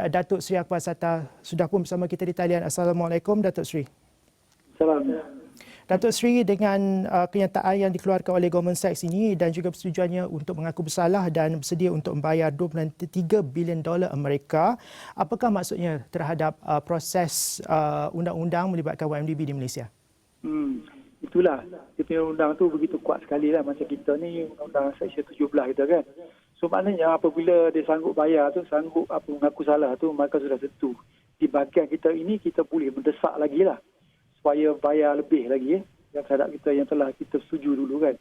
Datuk Sri Akbar Sattar sudah pun bersama kita di talian. Assalamualaikum Datuk Sri. Assalamualaikum. Datuk Sri, dengan kenyataan yang dikeluarkan oleh Goldman Sachs ini dan juga persetujuannya untuk mengaku bersalah dan bersedia untuk membayar $23 bilion Amerika, apakah maksudnya terhadap proses undang-undang melibatkan YMDB di Malaysia? Itulah, dia punya undang tu begitu kuat sekali lah. Macam kita ni, undang Seksyen 17 kita kan. So maknanya apabila dia sanggup bayar tu, sanggup mengaku salah tu, maka sudah tentu. Di bahagian kita ini, kita boleh mendesak lagi lah. Supaya bayar lebih lagi yang terhadap kita yang telah kita setuju dulu kan.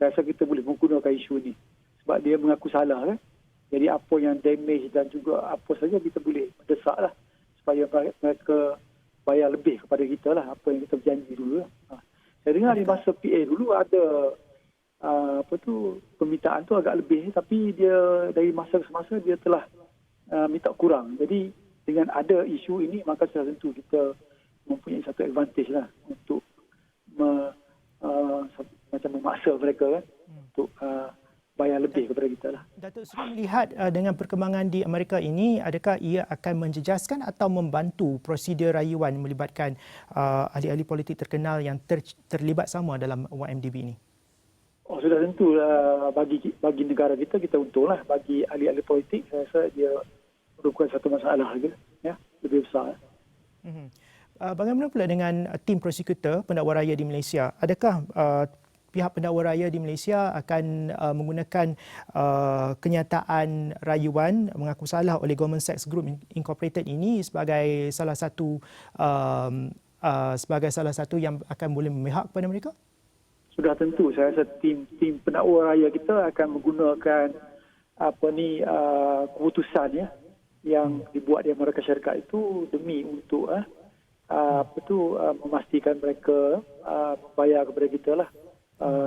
Saya rasa kita boleh menggunakan isu ni. Sebab dia mengaku salah kan. Jadi apa yang damage dan juga apa saja kita boleh mendesak lah. Supaya mereka bayar lebih kepada kita lah. Apa yang kita berjanji dulu lah. Saya dengar di masa PA dulu ada permintaan tu agak lebih. Tapi dia dari masa ke semasa dia telah minta kurang. Jadi dengan ada isu ini maka sudah tentu kita mempunyai satu advantage lah untuk macam memaksa mereka kan untuk bayar lebih kepada kita lah. Datuk Seri melihat dengan perkembangan di Amerika ini, adakah ia akan menjejaskan atau membantu prosedur rayuan melibatkan ahli-ahli politik terkenal yang terlibat sama dalam YMDB ini? Oh, sudah tentu bagi negara kita untung lah. Bagi ahli-ahli politik saya rasa dia merupakan satu masalah lagi, ya, lebih besar. Bagaimana pula dengan tim prosekutor pendakwa raya di Malaysia? Adakah pihak pendakwa raya di Malaysia akan menggunakan kenyataan rayuan mengaku salah oleh Goldman Sachs Group Incorporated ini sebagai salah satu yang akan boleh memihak kepada mereka? Sudah tentu. Saya rasa tim pendakwa raya kita akan menggunakan keputusan yang dibuat di Amerika Syarikat itu demi untuk memastikan mereka membayar kepada kita lah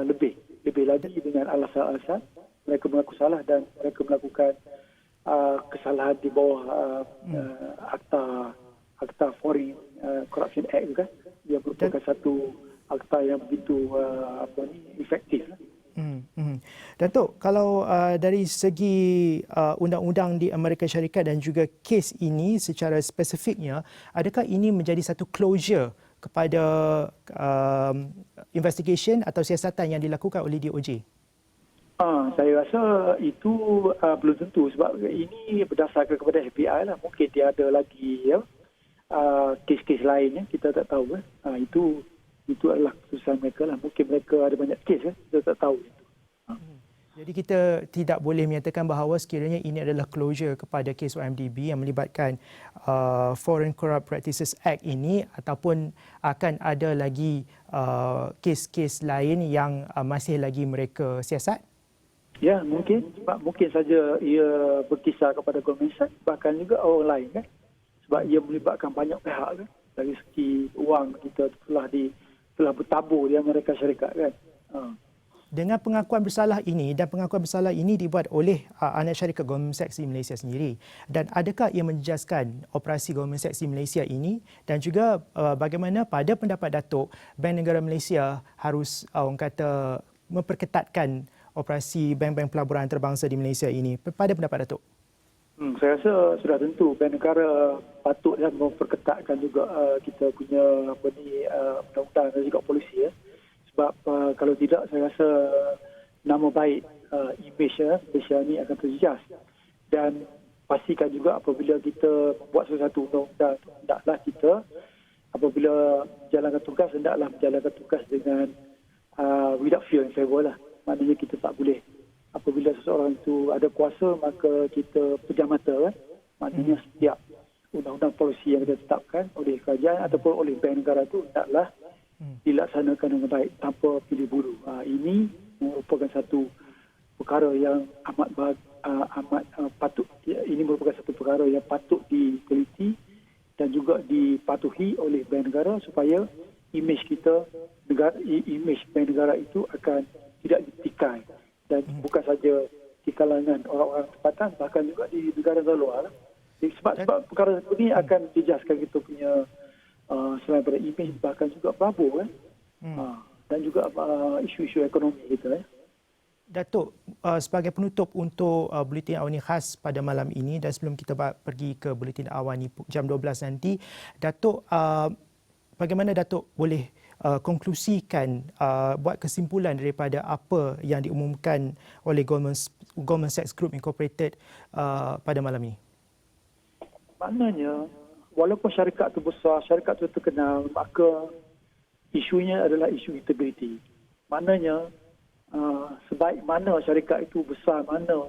lebih lagi dengan alasan-alasan mereka mengaku salah dan mereka melakukan kesalahan di bawah Akta Foreign Corruption Act kan. Dia merupakan satu akta yang begitu efektif. Datuk, kalau dari segi undang-undang di Amerika Syarikat dan juga kes ini secara spesifiknya, adakah ini menjadi satu closure kepada investigation atau siasatan yang dilakukan oleh DOJ? Saya rasa itu belum tentu sebab ini berdasarkan kepada FBI lah. Mungkin dia ada lagi kes-kes lain kita tak tahu. Itu adalah keputusan mereka lah. Mungkin mereka ada banyak kes kita tak tahu. Jadi kita tidak boleh menyatakan bahawa sekiranya ini adalah closure kepada kes YMDB yang melibatkan Foreign Corrupt Practices Act ini, ataupun akan ada lagi kes-kes lain yang masih lagi mereka siasat? Ya, mungkin. Sebab mungkin saja ia berkisar kepada Goldman Sachs, bahkan juga orang lain kan. Sebab ia melibatkan banyak pihak kan. Dari segi wang kita telah bertabur di Amerika Syarikat kan. Dengan pengakuan bersalah ini, dan pengakuan bersalah ini dibuat oleh anak syarikat Goldman Sachs di Malaysia sendiri, dan adakah ia menjejaskan operasi Goldman Sachs di Malaysia ini, dan juga bagaimana pada pendapat Datuk, Bank Negara Malaysia harus orang kata memperketatkan operasi bank-bank pelaburan antarabangsa di Malaysia ini pada pendapat Datuk? Saya rasa sudah tentu Bank Negara patutlah memperketatkan juga kita punya undang-undang dan juga polisi sebab kalau tidak saya rasa nama baik image Malaysia ini akan terjejas. Dan pastikan juga apabila kita membuat sesuatu undang-undang, hendaklah kita apabila menjalankan tugas, hendaklah menjalankan tugas dengan without fear and favor lah. Maknanya kita tak boleh apabila seseorang itu ada kuasa maka kita pejam mata kan. Maknanya setiap undang-undang polisi yang kita tetapkan oleh kerajaan ataupun oleh bank negara itu hendaklah dilaksanakan dengan baik tanpa pilih bulu. Ini merupakan satu perkara yang amat patut. Ini merupakan satu perkara yang patut diteliti dan juga dipatuhi oleh bank negara supaya imej kita imej bank negara itu akan tidak ditikai. Dan bukan saja di kalangan orang-orang tempatan, bahkan juga di negara luar. Sebab perkara seperti ini akan dijaskan kita punya selain pada imej, bahkan juga pelabur kan. Dan juga isu-isu ekonomi kita. Datuk, sebagai penutup untuk Buletin Awani khas pada malam ini dan sebelum kita pergi ke Buletin Awani jam 12 nanti, Datuk, bagaimana Datuk boleh konklusikan, buat kesimpulan daripada apa yang diumumkan oleh Goldman Sachs Group Incorporated pada malam ini? Maknanya, walaupun syarikat tu besar, syarikat tu terkenal, maka isunya adalah isu integriti. Maknanya, sebaik mana syarikat itu besar mana,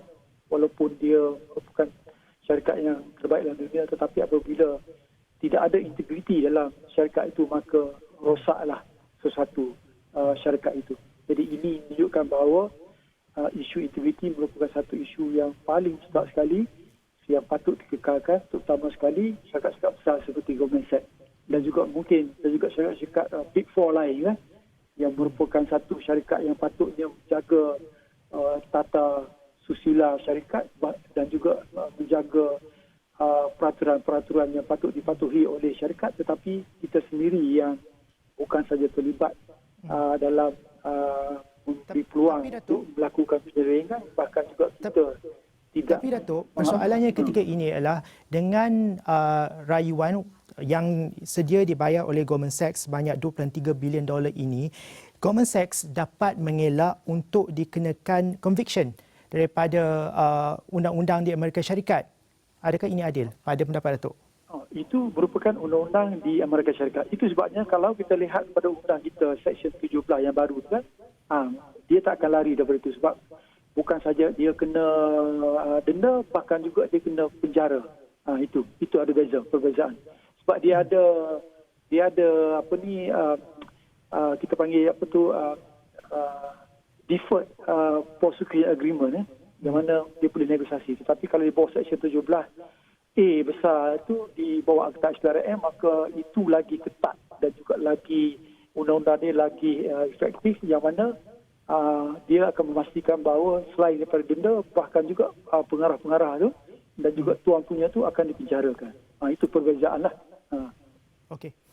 walaupun dia merupakan syarikat yang terbaik dalam dunia, tetapi apabila tidak ada integriti dalam syarikat itu, maka rosaklah sesuatu syarikat itu. Jadi ini menunjukkan bahawa isu integriti merupakan satu isu yang paling besar sekali yang patut dikekalkan, terutama sekali syarikat-syarikat besar seperti Goldman Sachs dan juga mungkin dan juga syarikat-syarikat Big Four lain kan, yang merupakan satu syarikat yang patutnya menjaga tata susila syarikat dan juga menjaga peraturan-peraturan yang patut dipatuhi oleh syarikat, tetapi kita sendiri yang bukan saja terlibat dalam memberi peluang untuk melakukan penyelewengan, bahkan juga kita tidak. Tapi Datuk, persoalannya ketika ini adalah dengan rayuan yang sedia dibayar oleh Goldman Sachs sebanyak $23 bilion ini, Goldman Sachs dapat mengelak untuk dikenakan conviction daripada undang-undang di Amerika Syarikat. Adakah ini adil pada pendapat Datuk? Itu merupakan undang-undang di Amerika Syarikat. Itu sebabnya kalau kita lihat pada undang kita Seksyen 17 yang baru tu kan, dia tak akan lari daripada itu sebab bukan saja dia kena denda, bahkan juga dia kena penjara. Itu ada perbezaan. Sebab dia ada apa ni, kita panggil apa tu, deferred prosecution agreement, yang mana dia boleh negosiasi. Tetapi kalau di bawah Seksyen 17A besar itu di bawah Akta SPRM, maka itu lagi ketat dan juga lagi undang-undang dia lagi efektif, yang mana dia akan memastikan bahawa selain daripada denda, bahkan juga pengarah-pengarah tu dan juga tuan punya tu akan dipenjarakan. Itu perbezaan lah. Okey.